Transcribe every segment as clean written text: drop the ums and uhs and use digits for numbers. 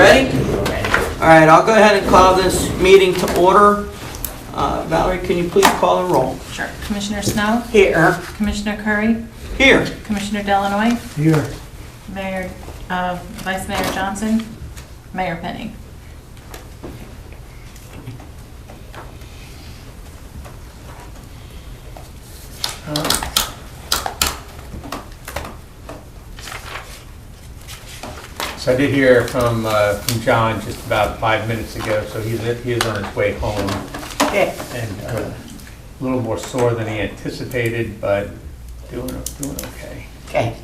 ready? All right, I'll go ahead and call this meeting to order. Valerie, can you please call the roll? Sure. Commissioner Snow? Here. Commissioner Curry? Here. Commissioner Delanoy? Here. Mayor, Vice Mayor Johnson? Mayor Penny? So I did hear from John just about 5 minutes ago, so he is on his way home. Okay. And a little more sore than he anticipated, but doing okay. Okay.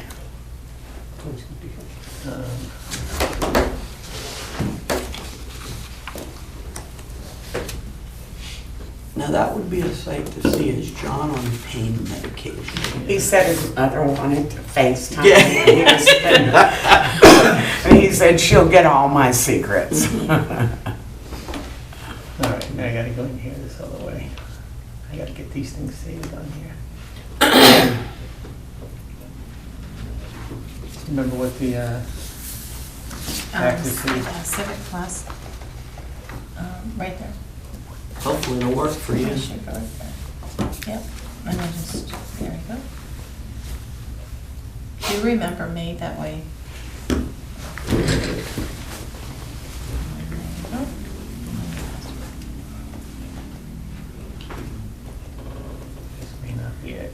Now that would be a sight to see, is John on pain medication? He said his mother wanted to FaceTime. Yeah. He said she'll get all my secrets. All right, now I gotta go in here this other way. I gotta get these things saved on here. Remember what the taxes is? Civic Plus. Right there. Hopefully it'll work for you. It should go right there. Yep. And then just, there we go. Do you remember me that way? There you go. This may not be it.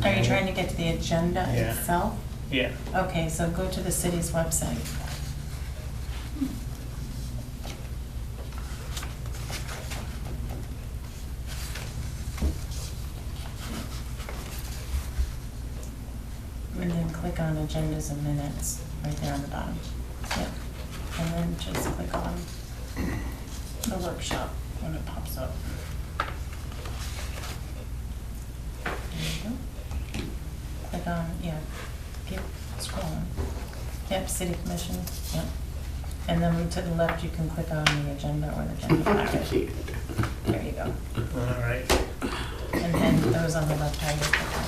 Are you trying to get to the agenda Yeah. itself? Yeah. Okay, so go to the city's website. And then click on agendas and minutes, right there on the bottom. Yep. And then just click on the workshop when it pops up. There you go. Click on, yeah, keep scrolling. Yep, city commission, yep. And then to the left, you can click on the agenda or the agenda packet. There you go. All right. And then those on the left hand, you click on.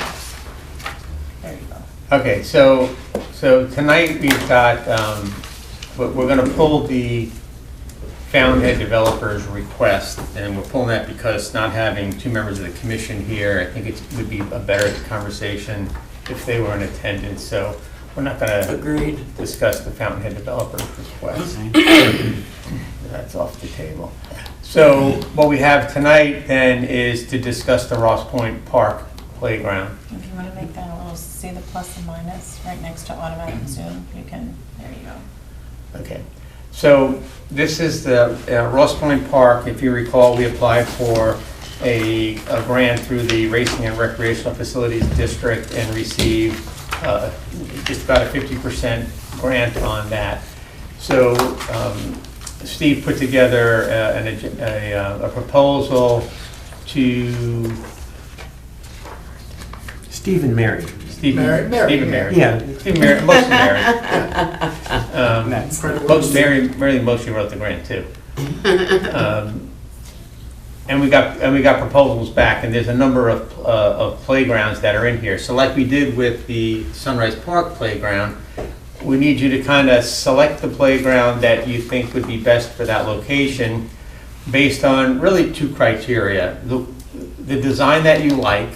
There you go. Okay, so tonight we've got, we're gonna pull the Fountainhead developers request, and we're pulling that because not having two members of the commission here, I think it would be a better conversation if they were in attendance, so we're not gonna Agreed. discuss the Fountainhead developers request. That's off the table. So what we have tonight then is to discuss the Ross Point Park playground. If you want to make that a little, see the plus and minus right next to automatic zoom, you can, there you go. Okay, so this is the Ross Point Park. If you recall, we applied for a grant through the Racing and Recreational Facilities District and received just about a 50% grant on that. So Steve put together a proposal to Steve and Mary. Steve and Mary. Yeah. Steve and Mary, mostly Mary. Mary mostly wrote the grant too. And we got proposals back, and there's a number of playgrounds that are in here. So like we did with the Sunrise Park playground, we need you to kind of select the playground that you think would be best for that location based on really two criteria. The design that you like,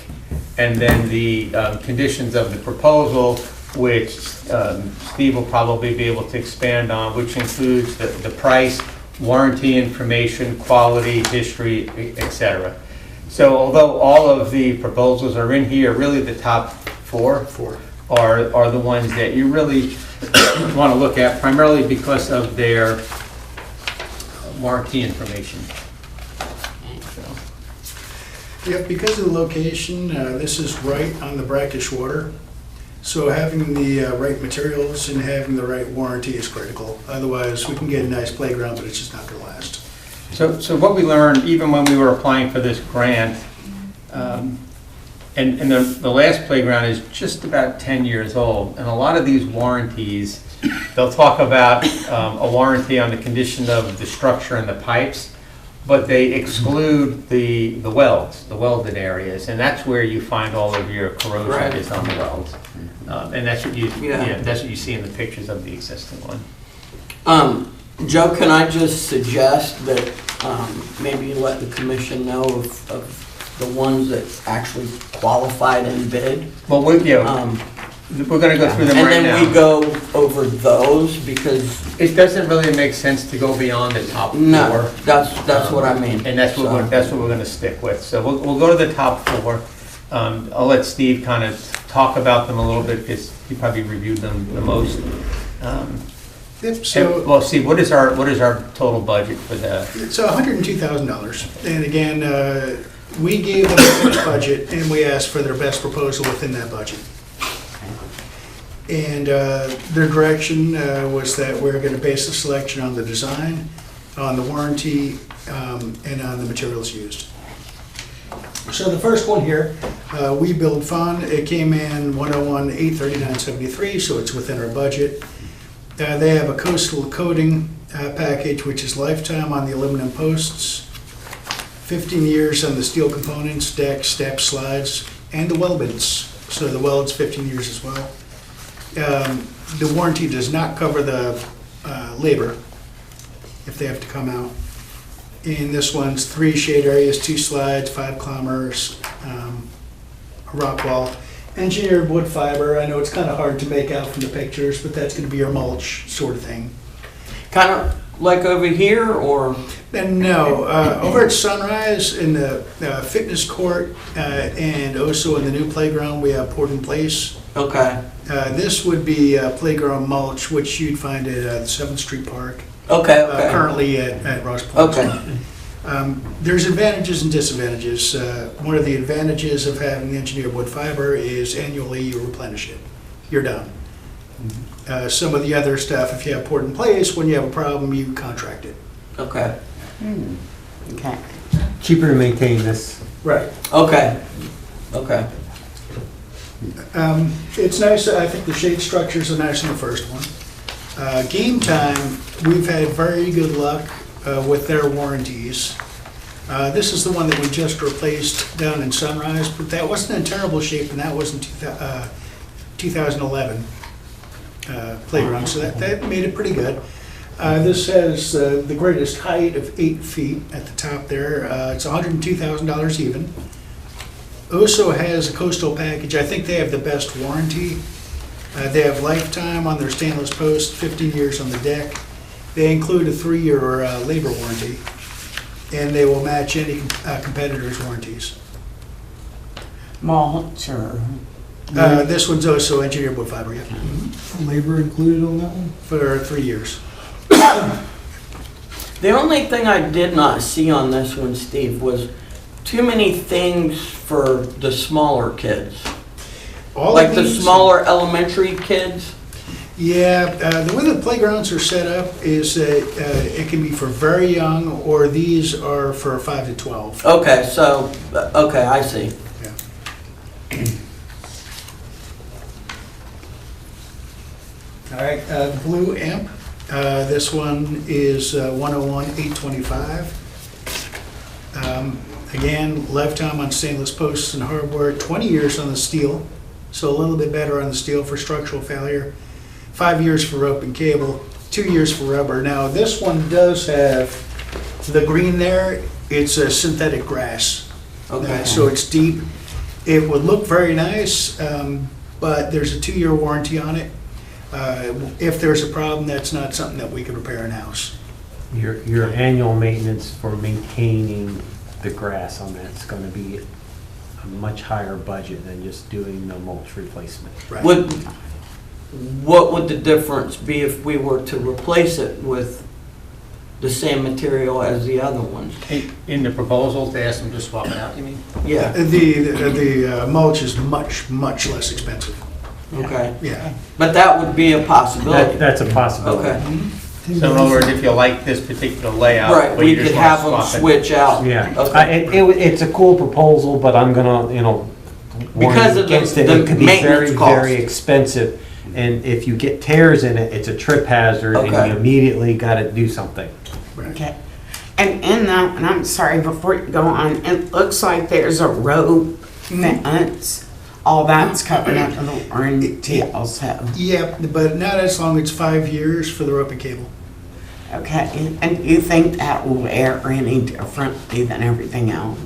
and then the conditions of the proposal, which Steve will probably be able to expand on, which includes the price, warranty information, quality, history, etc. So although all of the proposals are in here, really the top four are the ones that you really want to look at, primarily because of their warranty information. Yeah, because of the location, this is right on the brackish water. So having the right materials and having the right warranty is critical. Otherwise, we can get a nice playground, but it's just not gonna last. So what we learned, even when we were applying for this grant, and the last playground is just about 10 years old, and a lot of these warranties, they'll talk about a warranty on the condition of the structure and the pipes, but they exclude the welds, the welded areas, and that's where you find all of your corrosion Right. is on the welds. And that's what you, Yeah. yeah, that's what you see in the pictures of the existing one. Joe, can I just suggest that maybe you let the commission know of the ones that actually qualified and bid? Well, Um, we're gonna go through them And right then we now. go over those because, It doesn't really make sense to go beyond the top no, four. that's what I mean. And that's what we're gonna stick with. So we'll go to the top four. I'll let Steve kind of talk about them a little bit, because he probably reviewed them the most. Yep, so Well, Steve, what is our total budget for the, it's $102,000. And again, we gave them a finished budget and we asked for their best proposal within that budget. And their direction was that we're going to base the selection on the design, on the warranty, and on the materials used. So the first one here, We Build Fund, it came in 101,839.73, so it's within our budget. They have a coastal coating package, which is lifetime on the aluminum posts, 15 years on the steel components, decks, steps, slides, and the weldments. So the weld's 15 years as well. The warranty does not cover the labor if they have to come out. And this one's 3 shade areas, 2 slides, 5 kilometers, a rock wall. Engineered wood fiber. I know it's kind of hard to make out from the pictures, but that's going to be your mulch sort of thing. Kind of like over here, or? And no, over at Sunrise in the fitness court and also in the new playground, we have poured in place. Okay, This would be playground mulch, which you'd find at 7th Street Park, okay. currently at Ross Point. Okay, There's advantages and disadvantages. One of the advantages of having the engineered wood fiber is annually you replenish it. You're done. Some of the other stuff, if you have poured in place, when you have a problem, you contract it. okay, Okay. Cheaper to maintain this. Right. okay, okay. It's nice, I think the shade structures are nice in the first one. Game Time, we've had very good luck with their warranties. This is the one that we just replaced down in Sunrise, but that wasn't in terrible shape, and that was in 2011 playground, so that made it pretty good. This has the greatest height of 8 feet at the top there. It's $102,000 even. Also has a coastal package. I think they have the best warranty. They have lifetime on their stainless post, 15 years on the deck. They include a 3-year labor warranty, and they will match any competitor's warranties. Mulch or? This one's also engineered wood fiber, yeah, Labor included on that one? for 3 years. The only thing I did not see on this one, Steve, was too many things for the smaller kids. All Like of the these- smaller elementary kids? Yeah, the way the playgrounds are set up is that it can be for very young, or these are for 5 to 12. Okay, so, okay, I see. All right, Blue Amp, this one is 101,825. Again, lifetime on stainless posts and hardware, 20 years on the steel, so a little bit better on the steel for structural failure. 5 years for rope and cable, 2 years for rubber. Now, this one does have the green there, it's a synthetic grass. Okay. So it's deep. It would look very nice, but there's a 2-year warranty on it. If there's a problem, that's not something that we can repair in-house. Your annual maintenance for maintaining the grass on that's gonna be a much higher budget than just doing the mulch replacement. Right. What would the difference be if we were to replace it with the same material as the other ones? in the proposals, they asked them to swap it out, you mean? Yeah, The mulch is much, much less expensive. okay. Yeah. But that would be a possibility. That's a possibility. Okay, So in other words, if you like this particular layout. right, but you we just could wanna have them swap it. switch out. Yeah, Okay. it's a cool proposal, but I'm gonna, warn Because you of the- against it. the It could be maintenance very, cost. very expensive, and if you get tears in it, it's a trip hazard, and Okay. you immediately gotta do something. Right. Okay. And in that, and I'm sorry, before you go on, it looks like there's a rope fence. All that's covered under the warranty also. Yeah, but not as long as 5 years for the rope and cable. Okay, and do you think that will wear any differently than everything else?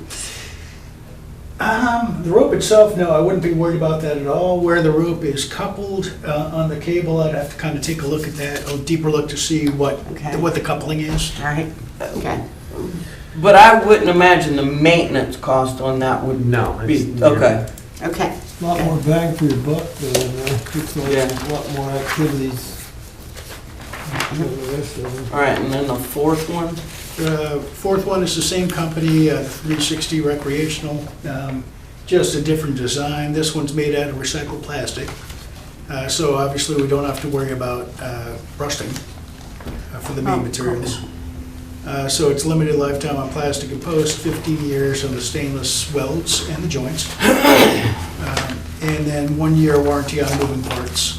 The rope itself, no, I wouldn't be worried about that at all. Where the rope is coupled on the cable, I'd have to kind of take a look at that, a deeper look to see what the coupling is. All right, okay. But I wouldn't imagine the maintenance cost on that would No. be, it's- okay. Okay. A lot more bang for your buck, though, looks like Yeah. a lot more activities than the rest of them. All right, and then the fourth one? Fourth one is the same company, 360 Recreational, just a different design. This one's made out of recycled plastic. So obviously we don't have to worry about rusting for the main materials. So it's limited lifetime on plastic and post, 15 years on the stainless welds and the joints. And then 1 year warranty on moving parts.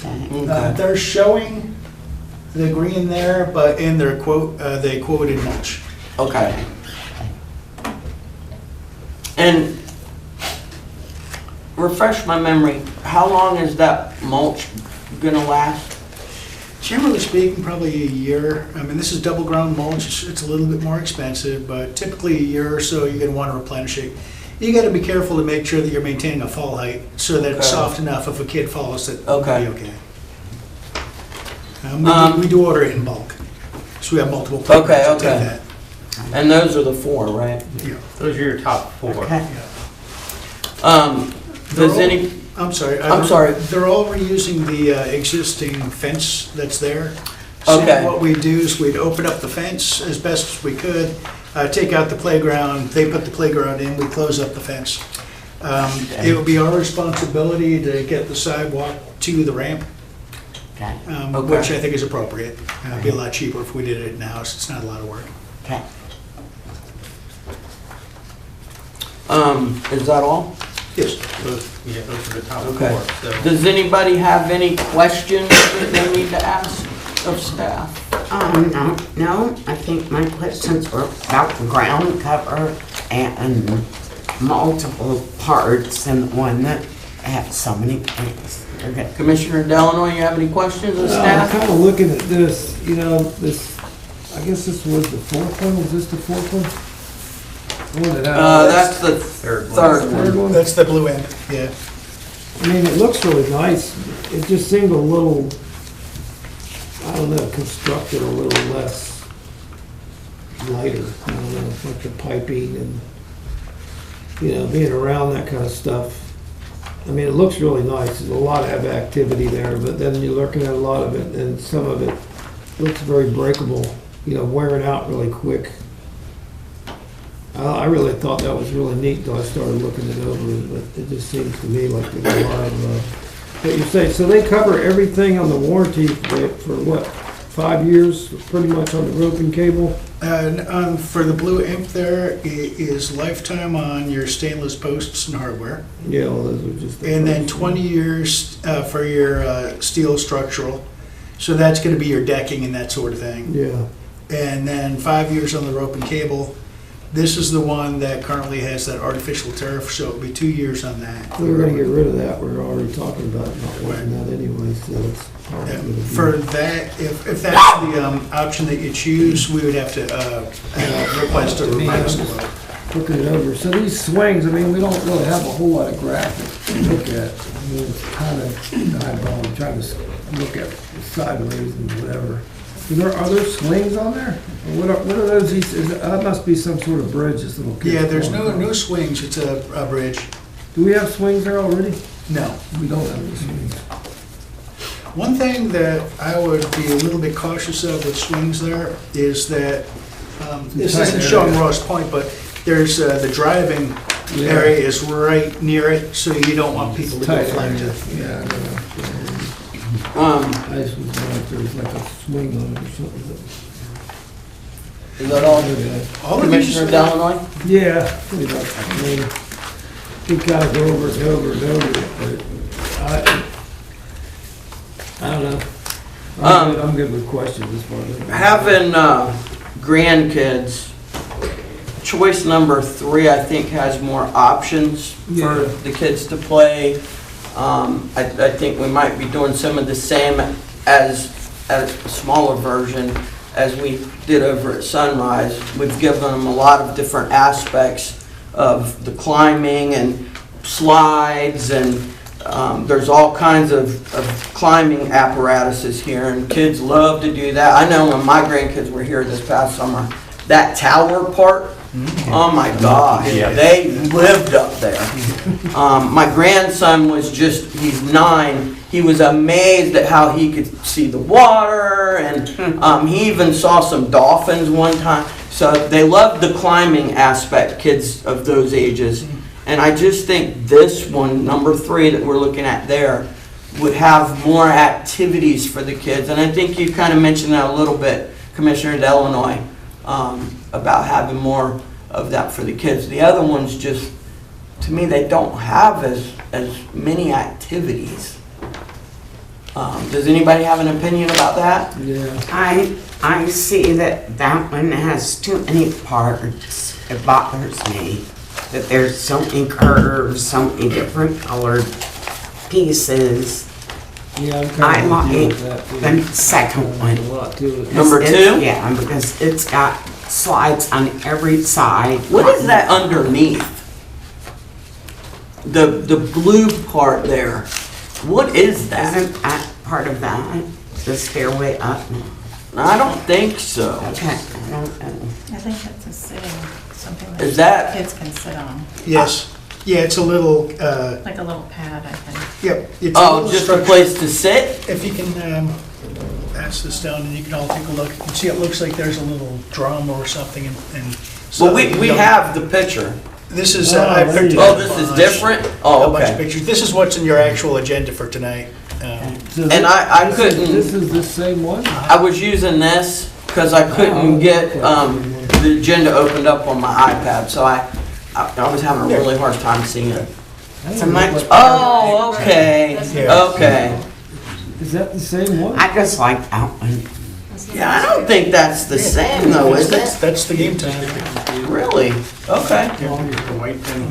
Okay. They're showing the green there, but in their quote, they quoted mulch. Okay. And refresh my memory, how long is that mulch gonna last? Generally speaking, probably a year. I mean, this is double ground mulch. It's a little bit more expensive, but typically a year or so, you're gonna wanna replenish it. You gotta be careful to make sure that you're maintaining a fall height so that it's Okay. soft enough if a kid falls that it'll Okay. be okay. We do order it in bulk, so we have multiple Okay, programs that take okay. that. And those are the four, right? Yeah. Those are your top four. Okay. Does any, I'm sorry. I'm sorry. They're all reusing the existing fence that's there. So Okay. what we do is we'd open up the fence as best as we could, take out the playground, they put the playground in, we close up the fence. It would be our responsibility to get the sidewalk to the ramp, Okay. Okay. which I think is appropriate. It'd be a lot cheaper if we did it in-house, it's not a lot of work. Okay. is that all? Yes. Those are the top Okay. four. So Does anybody have any questions that they need to ask of staff? No, I think my questions were about the ground cover and multiple parts and one that has so many things. Okay. Commissioner Delanoy, you have any questions of I'm staff? kind of looking at this, this, I guess this was the fourth one, was this the fourth one? The one that had- That's the Third one. third Third one. one? That's the blue end, yeah. I mean, it looks really nice. It just seemed a little, I don't know, constructed a little less lighter. I don't know, like the piping and, being around that kind of stuff. I mean, it looks really nice. There's a lot of activity there, but then you're looking at a lot of it and some of it looks very breakable, wearing out really quick. I really thought that was really neat until I started looking it over, but it just seems to me like there's a lot of, what you say, so they cover everything on the warranty for what, 5 years, pretty much on the rope and cable? And for the blue imp there, it is lifetime on your stainless posts and hardware. Yeah, well, those are just. the And then first 20 years for your steel structural. So that's gonna be your decking and that sort of one. thing. Yeah, And then 5 years on the rope and cable. This is the one that currently has that artificial turf, so it'll be 2 years on that. we were gonna get rid of that, we were already talking about not wanting that anyway, so it's probably Yeah, gonna be. for that, if that's the option that you choose, we would have to request a revised quote. Looking it over, so these swings, I mean, we don't really have a whole lot of graphics to look at. I mean, it's kind of eyeball, I'm trying to look at sideways and whatever. Are there swings on there? Or what are those, that must be some sort of bridge, this little kid. Yeah, there's no swings, it's a bridge. Do we have swings there already? No. We don't have any swings. One thing that I would be a little bit cautious of with swings there is that, this Tight isn't area. showing Ross Point, but there's, the driving Yeah. area is right near it, so you don't want people to go Tight flying area. to. Yeah, I know. I just was wondering if there was like a swing on it or something. Is that all? Okay. All of these- Commissioner Delanoy? Yeah, pretty much. I mean, we kind of go over it and over and over it, but I don't know. I'm good with questions as far as. Having grandkids, choice number 3, I think, has more options for Yeah. the kids to play. I think we might be doing some of the same as a smaller version as we did over at Sunrise. We've given them a lot of different aspects of the climbing and slides, and there's all kinds of climbing apparatuses here, and kids love to do that. I know when my grandkids were here this past summer, that tower part, oh my gosh, Yeah. they lived up there. My grandson was he's 9, he was amazed at how he could see the water, and he even saw some dolphins one time. So they love the climbing aspect, kids of those ages. And I just think this one, number 3 that we're looking at there, would have more activities for the kids. And I think you kind of mentioned that a little bit, Commissioner Delanoy, about having more of that for the kids. The other ones just, to me, they don't have as many activities. Does anybody have an opinion about that? Yeah. I see that one has too many parts. It bothers me that there's so many curves, so many different colored pieces. Yeah, I'm I kind of like with that. too. the second one. A lot to it. Number It's- 2? Yeah, because it's got slides on every side. What is that underneath? The blue part there. What is that? Isn't that part of that? The stairway up? I don't think so. Okay, I don't know. I think that's a sitting, something Is that that- kids can sit on, Yes. Yeah, it's a little, like a little pad, I think. yep. It's a Oh, little just a structure. place to sit? If you can pass this down and you can all take a look. You can see it looks like there's a little drum or something and. Well, we have the picture. This is, Oh, I there picked you up Oh, a this is bunch- different? A Oh, bunch of okay. pictures. This is what's in your actual agenda for tonight. So And I this couldn't- is the same one? I was using this because I couldn't get the agenda opened up on my iPad, so I was having a really hard time seeing it. It's a much. Oh, okay, Yeah. okay. Is that the same one? I just like that one. Yeah, I don't think that's the same though, is it? That's the game time. Really? Okay.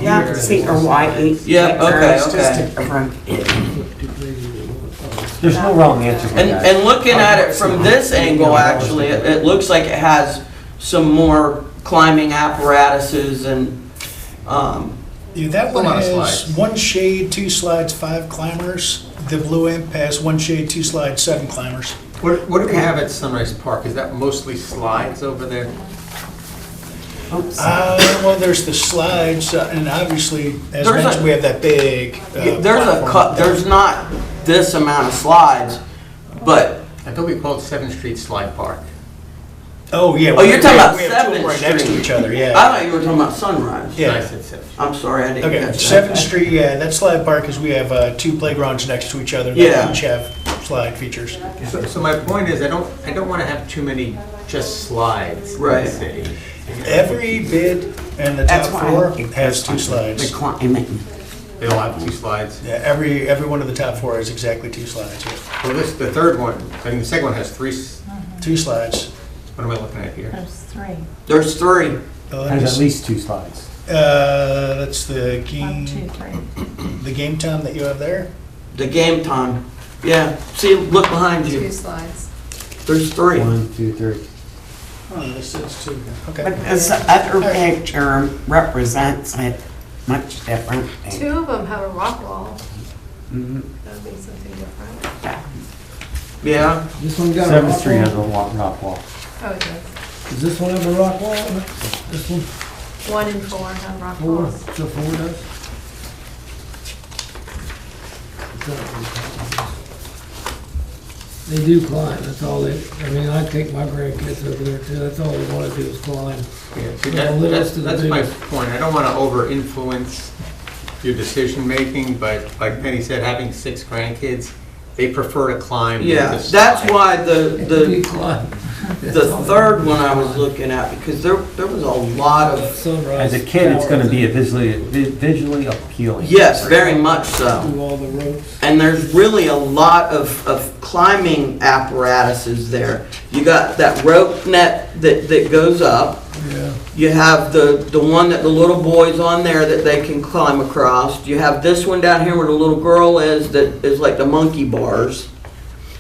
Yeah, see, or white. Yeah, okay, It's just a okay. different- There's no wrong answer for that. And looking at it from this angle, actually, it looks like it has some more climbing apparatuses and, Yeah, that one A lot of has slides. 1 shade, 2 slides, 5 climbers. The blue imp has 1 shade, 2 slides, 7 climbers. What do we have at Sunrise Park? Is that mostly slides over there? Oops. Well, there's the slides, and obviously, as There's a- mentioned, we have that big. there's not this amount of slides, but, I thought we called 7th Street Slide Park. Oh, yeah. Oh, you're talking about we have 2 of them 7th right next to Street. each other, I yeah. thought you were talking about Sunrise. Yeah. I said 7th. I'm sorry, I didn't Okay, catch that. 7th Street, yeah, that slide park is we have 2 playgrounds next to each other Yeah. that each have slide features. So my point is, I don't want to have too many just slides in Right. the city. Every bid and the That's top why I 4 like has this 2 one. slides. The climbing. They all have 2 slides. Yeah, every one of the top 4 has exactly 2 slides, yeah. Well, the third one, I mean, the second one has 3, 2 slides. what am I looking at here? There's 3, There's 3. Has at least 2 slides. That's the 1, 2, game, 3. the game time that you have there. The game time. Yeah, see, look behind you. 2 slides. There's 3. 1, 2, 3. Oh, this says 2. Okay. But this other picture represents it much different. 2 of them have a rock wall. Mhm. That would be something different. Yeah. This one got a 7th rock Street has wall? a rock wall. Oh, it does. Does this one have a rock wall? This one? 1 and 4 have rock 4? walls. So 4 does? They do climb, that's all they, I mean, I take my grandkids over there too, that's all they wanna do is climb. Yeah, see, Yeah, that's to the that's my biggest. point. I don't want to over-influence your decision-making, but like Penny said, having 6 grandkids, they prefer to climb than Yeah, to that's slide. why They the climb. The third one I was looking at, because there was a lot of, Sunrise. As a kid, it's gonna be a visually appealing. yes, very much so. Do all the ropes. And there's really a lot of climbing apparatuses there. You got that rope net that goes up. Yeah. You have the one that the little boy's on there that they can climb across. You have this one down here where the little girl is that is like the monkey bars.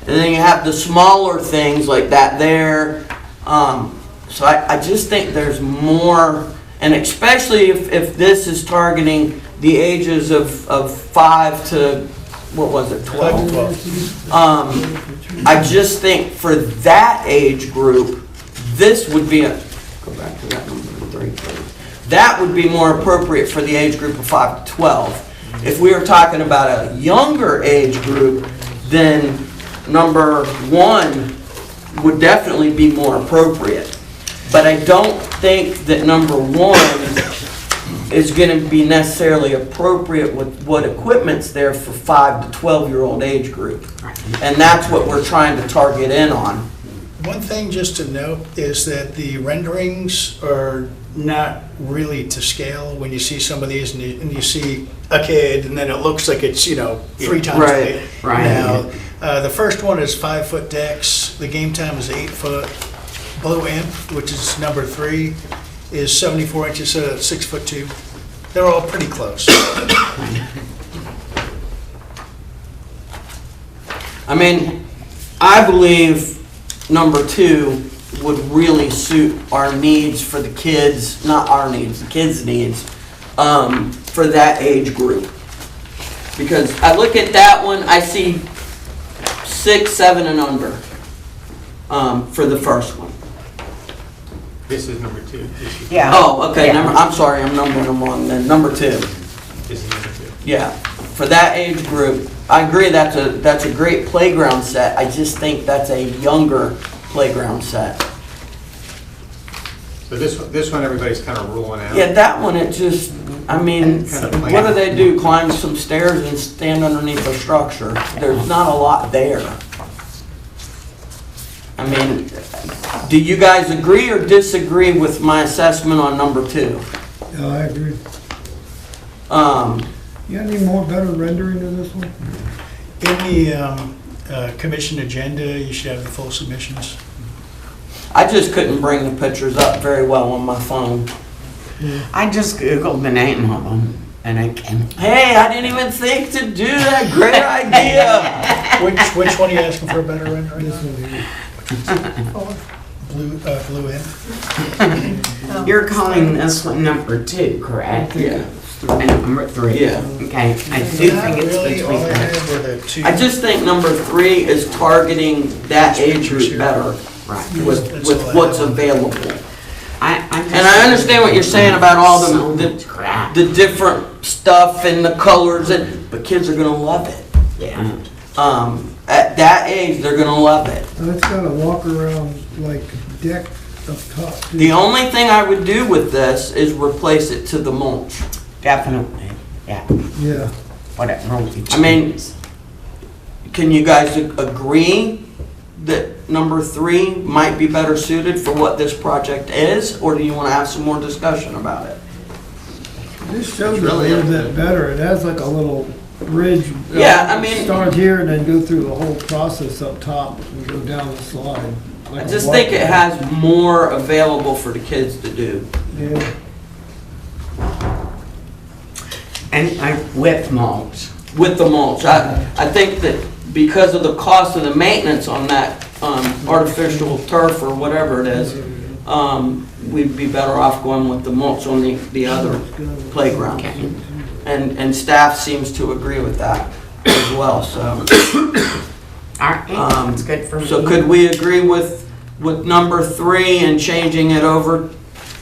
And then you have the smaller things like that there. So I just think there's more, and especially if this is targeting the ages of 5 to, what was it, 12? I just think for that age group, this would be go back to that number 3. That would be more appropriate for the age group of 5 to 12. If we were talking about a younger age group, then number 1 would definitely be more appropriate. But I don't think that number 1 is going to be necessarily appropriate with what equipment's there for 5 to 12-year-old age group. And that's what we're trying to target in on. One thing just to note is that the renderings are not really to scale. When you see some of these and you see a kid and then it looks like it's, 3 times Right, big. right. Now, the first one is 5-foot decks. The game time is 8-foot. Blue Imp, which is number 3, is 74 inches, so that's 6'2". They're all pretty close. I mean, I believe number 2 would really suit our needs for the kids, not our needs, the kids' needs, for that age group. Because I look at that one, I see 6, 7, and under for the first one. This is number 2. Yeah. Oh, okay, Yeah. I'm sorry, I'm numbering them wrong then. Number 2. This is number 2. Yeah, for that age group, I agree that's a great playground set. I just think that's a younger playground set. So this one, everybody's kind of ruling out. Yeah, that one, it just, I mean, Kind of what do they do? Climb some stairs and stand underneath a structure? There's not a lot there. I mean, do you guys agree or disagree with my assessment on number 2? Yeah, I agree. You got any more better rendering of this one? In the commission agenda, you should have the full submissions. I just couldn't bring the pictures up very well on my phone. I just Googled the name of them, and I can't. Hey, I didn't even think to do that. Great idea. Which one are you asking for a better rendering? This one here. Blue Imp? Oh, You're calling this one number 2, correct? Yeah. And number 3? Yeah. Okay, I do Not think it's really, all between I that. had were the 2. I just think number 3 is targeting that age group better Right. with what's available. And I understand what you're saying about all So the much crap. different stuff and the colors, but kids are gonna love it. Yeah. At that age, they're gonna love it. And it's got a walk around like deck up top. too. The only thing I would do with this is replace it to the mulch. Definitely, yeah. Yeah. Whatever. we I mean- choose. Can you guys agree that number 3 might be better suited for what this project is, or do you want to have some more discussion about it? This shows it a little bit better. It has like a little bridge. Yeah, I mean- Start here and then go through the whole process up top and go down the slide. I like a just think it walkway. has more available for the kids to do. Yeah. And with mulch. With the mulch. I think that because of the cost of the maintenance on that artificial turf or whatever it is, we'd be better off going with the mulch on the other playground. Okay. And staff seems to agree with that as well, so. All right, that's good for me. So could we agree with number 3 and changing it over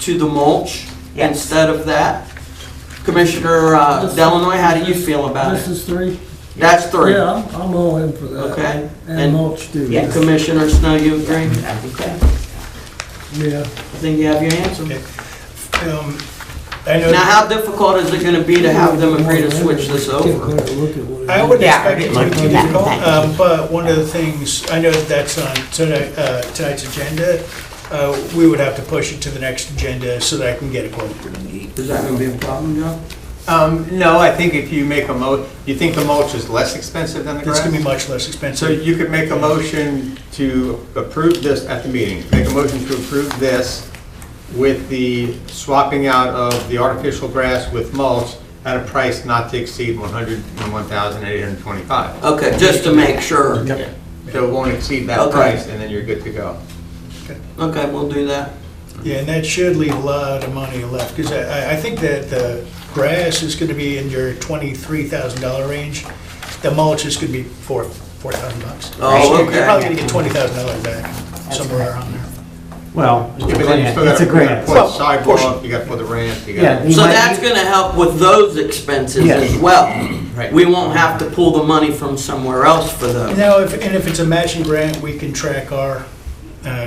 to the mulch Yes. instead of that? Commissioner Delanoy, how do you feel about This it? is 3? That's 3. Yeah, I'm all in for that. Okay. And mulch too. Yeah. Commissioner Snow, you agree? That'd be good. Yeah. I think you have your answer. Okay. I know. Now, how difficult is it gonna be to have them agree to switch this Get a over? better look at what it I is. wouldn't Yeah, expect it to be too look at difficult, that. but one of the things, I know that's on tonight's agenda, we would have to push it to the next agenda so that I can get a quote. Is that gonna be a problem, Joe? No, I think if you make a you think the mulch is less expensive than the It's grass? gonna be much less So expensive. you could make a motion to approve this at the meeting, make a motion to approve this with the swapping out of the artificial grass with mulch at a price not to exceed $101,825. Okay, just to make sure. Yeah. So it won't exceed that Okay. price, and then you're good to go. Okay, we'll do that. Yeah, and that should leave a lot of money left, because I think that the grass is gonna be in your $23,000 range. The mulch is gonna be $4,000. Oh, So okay. You're probably gonna get $20,000 back, somewhere around there. Well, it's a But then you grant, still it's a gotta grant. put Well, sidewalk, you gotta put the ramp, you Yeah, gotta. you So might- that's gonna help with those expenses Yes. as well. Right. We won't have to pull the money from somewhere else for those. Now, if it's a matching grant, we can track our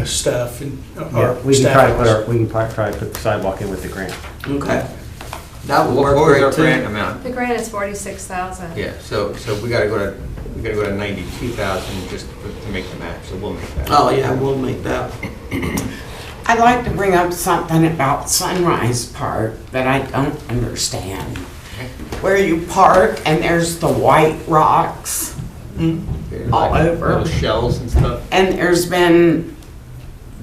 stuff and Yeah, our we can staff. try to put our, we can try to put the sidewalk in with the grant. Okay. That would What work was our great grant too. amount? The grant is 46,000. Yeah, so we gotta go to 92,000 just to make the match, so we'll make that. Oh, yeah, we'll make that. I'd like to bring up something about Sunrise Park that I don't understand. Where you park and there's the white rocks all over. Little shells and stuff. And there's been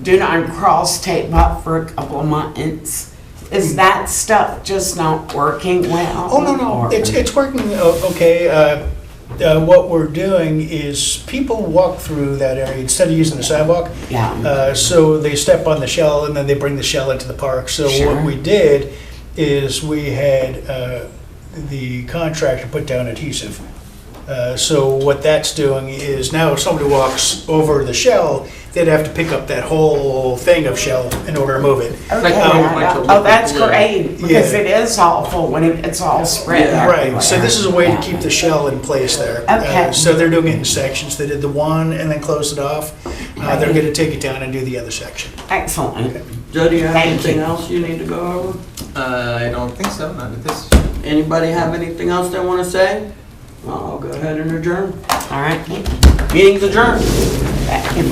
do not cross tape up for a couple of months. Is that stuff just not working well? Oh, no, or- it's working okay. What we're doing is people walk through that area instead of using the sidewalk. Yeah, So they step on the shell and then they bring the shell into the park. So Sure. what we did is we had the contractor put down adhesive. So what that's doing is now if somebody walks over the shell, they'd have to pick up that whole thing of shell in order to move it. okay, like a oh, that's liquid glue. great, because Yeah. it is awful when it's all spread Yeah. everywhere. Right, so this is a way to keep the shell in place there. Okay. So they're doing it in sections. They did the one and then closed it off. They're gonna take it down and do the other section. Excellent. Joe, do you have Thank anything you. else you need to go over? I don't think so, not at this. Anybody have anything else they wanna say? Well, I'll go ahead and adjourn. All right. Meeting's adjourned. Thank you.